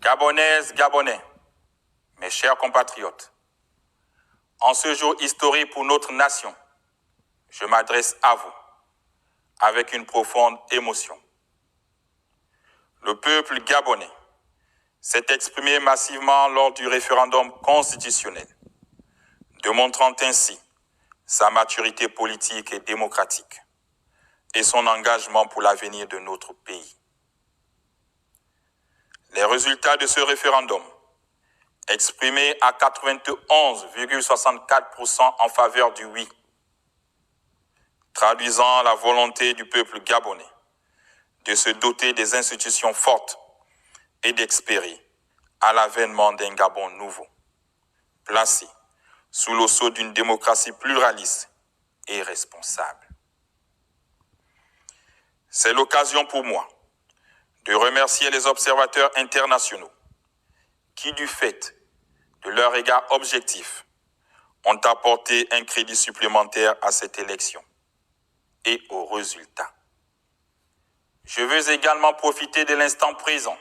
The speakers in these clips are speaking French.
Gabonaises, Gabonais, mes chers compatriotes, en ce jour historique pour notre nation, je m'adresse à vous avec une profonde émotion. Le peuple gabonais s'est exprimé massivement lors du référendum constitutionnel, démontrant ainsi sa maturité politique et démocratique et son engagement pour l'avenir de notre pays. Les résultats de ce référendum, exprimés à 91,64% en faveur du oui, traduisant la volonté du peuple gabonais de se doter des institutions fortes et d'espérer à l'avènement d'un Gabon nouveau, placé sous le sceau d'une démocratie pluraliste et responsable. C'est l'occasion pour moi de remercier les observateurs internationaux qui, du fait de leur regard objectif, ont apporté un crédit supplémentaire à cette élection et aux résultats. Je veux également profiter de l'instant présent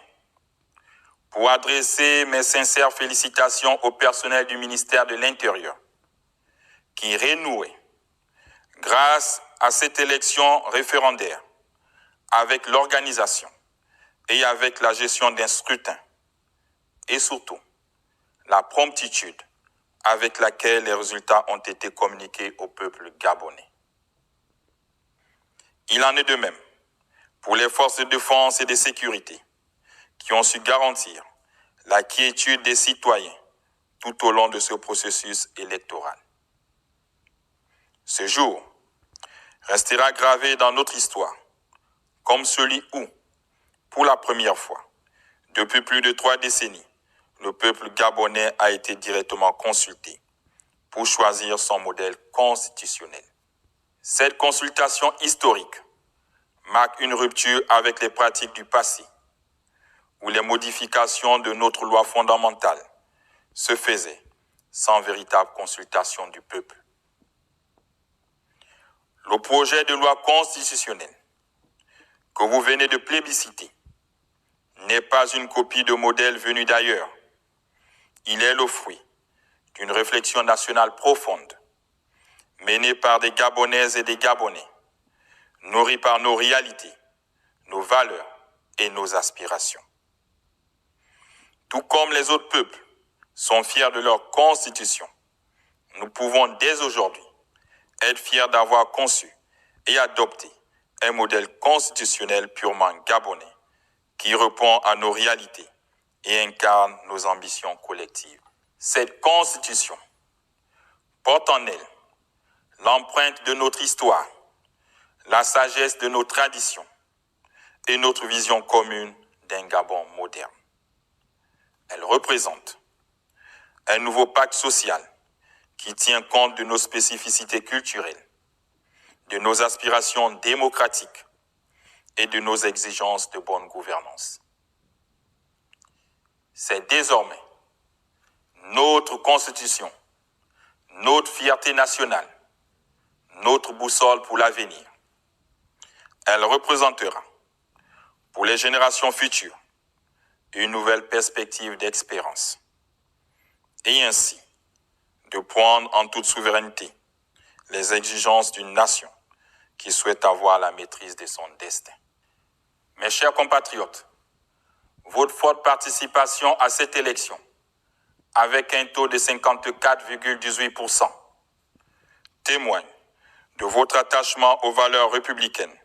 pour adresser mes sincères félicitations au personnel du ministère de l'Intérieur qui renouait, grâce à cette élection référendaire, avec l'organisation et avec la gestion d'un scrutin, et surtout la promptitude avec laquelle les résultats ont été communiqués au peuple gabonais. Il en est de même pour les forces de défense et de sécurité qui ont su garantir la quiétude des citoyens tout au long de ce processus électoral. Ce jour restera gravé dans notre histoire comme celui où, pour la première fois, depuis plus de 3 décennies, le peuple gabonais a été directement consulté pour choisir son modèle constitutionnel. Cette consultation historique marque une rupture avec les pratiques du passé, où les modifications de notre loi fondamentale se faisaient sans véritable consultation du peuple. Le projet de loi constitutionnelle que vous venez de plébisciter n'est pas une copie de modèle venu d'ailleurs. Il est le fruit d'une réflexion nationale profonde, menée par des Gabonaises et des Gabonais, nourris par nos réalités, nos valeurs et nos aspirations. Tout comme les autres peuples sont fiers de leur constitution, nous pouvons dès aujourd'hui être fiers d'avoir conçu et adopté un modèle constitutionnel purement gabonais qui répond à nos réalités et incarne nos ambitions collectives. Cette constitution porte en elle l'empreinte de notre histoire, la sagesse de nos traditions et notre vision commune d'un Gabon moderne. Elle représente un nouveau pacte social qui tient compte de nos spécificités culturelles, de nos aspirations démocratiques et de nos exigences de bonne gouvernance. C'est désormais notre constitution, notre fierté nationale, notre boussole pour l'avenir. Elle représentera, pour les générations futures, une nouvelle perspective d'espérance, et ainsi de prendre en toute souveraineté les exigences d'une nation qui souhaite avoir la maîtrise de son destin. Mes chers compatriotes, votre forte participation à cette élection, avec un taux de 54,18%, témoigne de votre attachement aux valeurs républicaines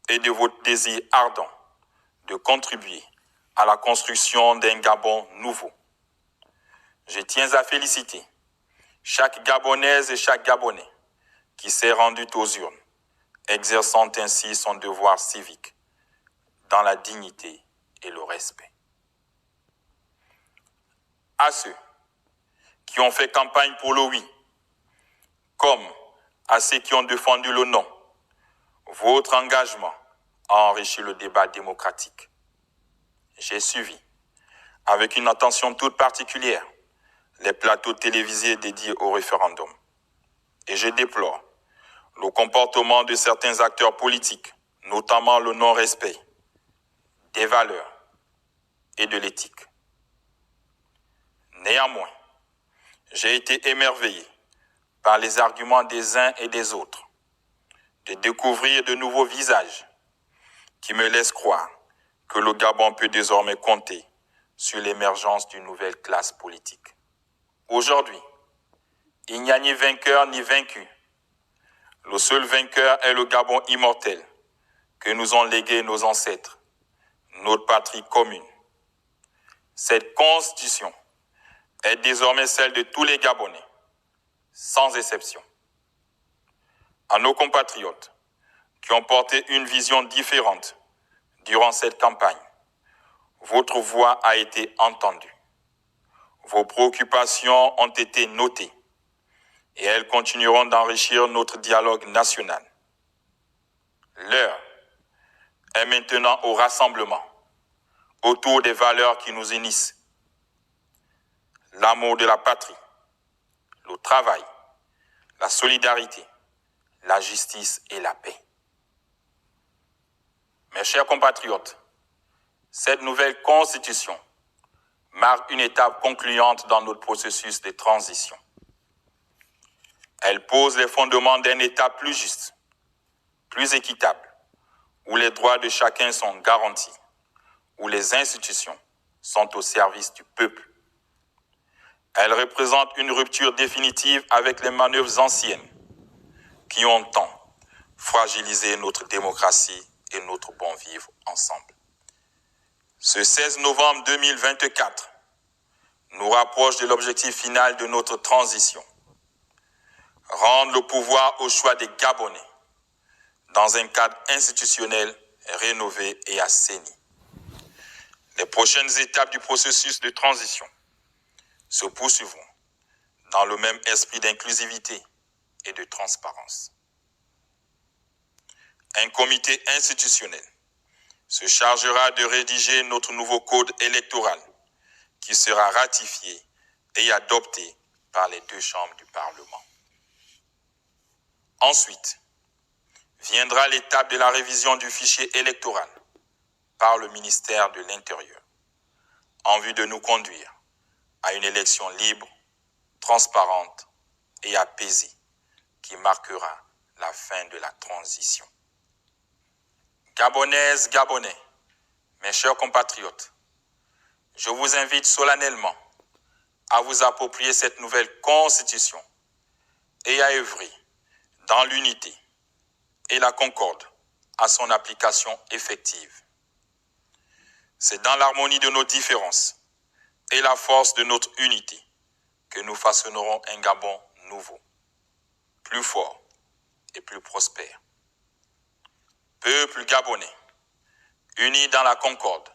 et de votre désir ardent de contribuer à la construction d'un Gabon nouveau. Je tiens à féliciter chaque Gabonaise et chaque Gabonais qui s'est rendu aux urnes, exerçant ainsi son devoir civique dans la dignité et le respect. À ceux qui ont fait campagne pour le oui, comme à ceux qui ont défendu le non, votre engagement a enrichi le débat démocratique. J'ai suivi, avec une attention toute particulière, les plateaux télévisés dédiés au référendum. Et je déplore le comportement de certains acteurs politiques, notamment le non-respect des valeurs et de l'éthique. Néanmoins, j'ai été émerveillé par les arguments des uns et des autres, de découvrir de nouveaux visages qui me laissent croire que le Gabon peut désormais compter sur l'émergence d'une nouvelle classe politique. Aujourd'hui, il n'y a ni vainqueur ni vaincu. Le seul vainqueur est le Gabon immortel que nous ont légué nos ancêtres, notre patrie commune. Cette constitution est désormais celle de tous les Gabonais, sans exception. À nos compatriotes qui ont porté une vision différente durant cette campagne, votre voix a été entendue. Vos préoccupations ont été notées et elles continueront d'enrichir notre dialogue national. L'heure est maintenant au rassemblement autour des valeurs qui nous unissent. L'amour de la patrie, le travail, la solidarité, la justice et la paix. Mes chers compatriotes, cette nouvelle constitution marque une étape concluante dans notre processus de transition. Elle pose les fondements d'un État plus juste, plus équitable, où les droits de chacun sont garantis, où les institutions sont au service du peuple. Elle représente une rupture définitive avec les manœuvres anciennes qui ont tant fragilisé notre démocratie et notre bon vivre ensemble. Ce 16 novembre 2024 nous rapproche de l'objectif final de notre transition. Rendre le pouvoir au choix des Gabonais dans un cadre institutionnel rénové et assaini. Les prochaines étapes du processus de transition se poursuivront dans le même esprit d'inclusivité et de transparence. Un comité institutionnel se chargera de rédiger notre nouveau code électoral qui sera ratifié et adopté par les deux chambres du Parlement. Ensuite, viendra l'étape de la révision du fichier électoral par le ministère de l'Intérieur, en vue de nous conduire à une élection libre, transparente et apaisée qui marquera la fin de la transition. Gabonaises, Gabonais, mes chers compatriotes, je vous invite solennellement à vous approprier cette nouvelle constitution et à œuvrer dans l'unité et la concorde à son application effective. C'est dans l'harmonie de nos différences et la force de notre unité que nous façonnerons un Gabon nouveau, plus fort et plus prospère. Peuple gabonais, unis dans la concorde,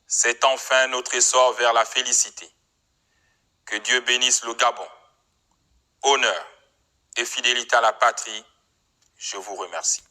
c'est enfin notre essor vers la félicité. Que Dieu bénisse le Gabon. Honneur et fidélité à la patrie, je vous remercie.